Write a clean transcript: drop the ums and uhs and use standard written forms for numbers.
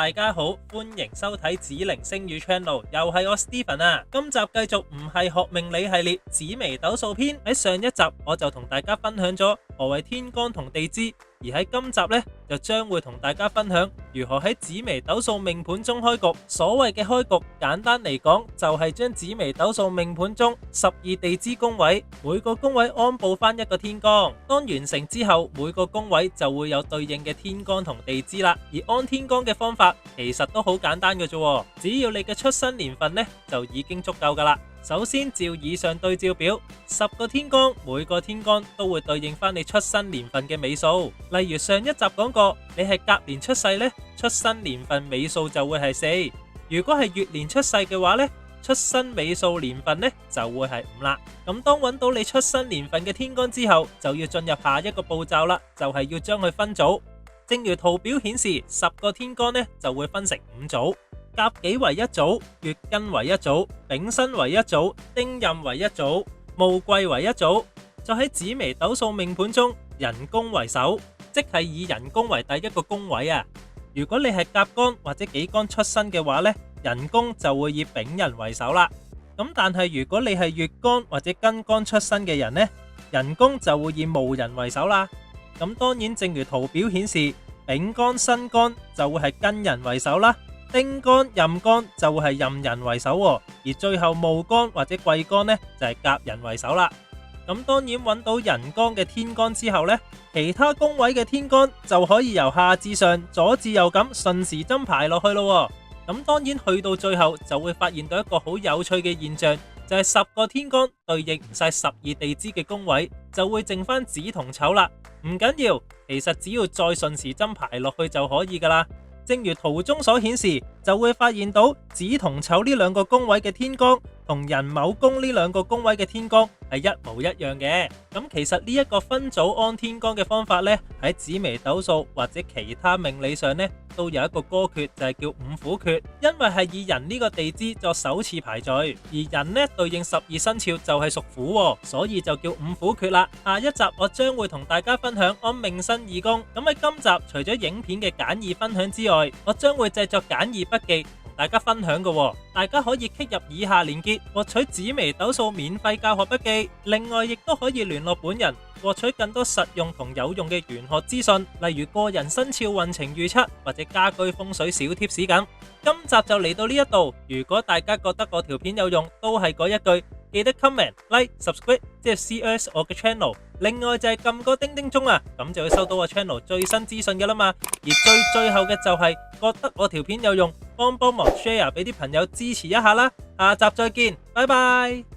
大家好，歡迎收睇子靈星語 channel， 又係我 Steven 啊。今集繼續唔係學命理系列紫微斗數篇。喺上一集我就同大家分享咗何謂天干同地支，而喺今集呢，就將會同大家分享如何喺紫微斗數命盤中開局。所謂嘅開局，簡單嚟講就係將紫微斗數命盤中12地支宮位，每個宮位安佈翻一個天干。當完成之後，每個宮位就會有對應嘅天干同地支啦。而安天干嘅方法其實都好簡單嘅啫，只要你嘅出生年份呢，就已經足夠噶啦。首先照以上對照表，10個天干，每個天干都會對應翻你出生年份嘅尾數。例如上一集講過，你係甲年出世呢，出生年份尾數就會係4；如果係乙年出世嘅話呢，出生尾數年份呢就會係5啦。咁當揾到你出生年份嘅天干之後，就要進入下一個步驟啦，就係要將佢分組。正如圖表顯示，10個天干呢就會分成5組。甲己為一組，乙庚為一組，丙辛為一組，丁壬為一組，戊癸為一組。就喺紫微斗數命盤中，人宮為首，即係以人宮為第一個宮位啊。如果你係甲干或者己干出身嘅話呢，人宮就會以丙人為首啦。咁但係如果你係乙干或者庚干出身嘅人呢，人宮就會以戊人為首啦。咁當然正如圖表顯示，丙干辛干就會係庚人為首啦。丁干壬干就會係壬人為首，而最後戊干或者癸干呢就係甲人為首啦。咁當然揾到人干嘅天干之後呢，其他宮位嘅天干就可以由下至上、左至右咁順時針排落去咯。咁當然去到最後就會發現到一個好有趣嘅現象，就係10個天干對應唔晒12地支嘅宮位，就會剩翻子同丑啦。唔緊要，其實只要再順時針排落去就可以噶啦。正如圖中所顯示，就會發現到子同丑呢兩個宮位嘅天干同寅卯宮呢兩個宮位嘅天干係一模一樣嘅。咁其實呢一個分組安天干嘅方法呢，喺紫微斗數或者其他命理上呢，都有一個歌訣，就係叫五虎訣，因為係以寅呢個地支作首次排序，而寅呢對應12生肖就係屬虎，所以就叫五虎訣啦。下一集我將會同大家分享安命身二宮。咁喺今集除咗影片嘅簡易分享之外，我將會製作簡易筆記同大家分享嘅，大家可以 click 入以下連結獲取紫微斗數免費教學筆記。另外亦都可以聯絡本人獲取更多實用同有用嘅玄學資訊，例如個人生肖運程預測或者家居風水小貼士咁。今集就嚟到呢一度，如果大家覺得我條片有用，都係嗰一句，記得 comment、like、subscribe， 即係 CS 我嘅 channel。另外就係撳個叮叮鐘啊，咁就會收到我 channel 最新資訊嘅啦嘛。而最後嘅就係覺得我條片有用，幫忙 share 俾啲朋友支持一下啦。下集再見，拜拜。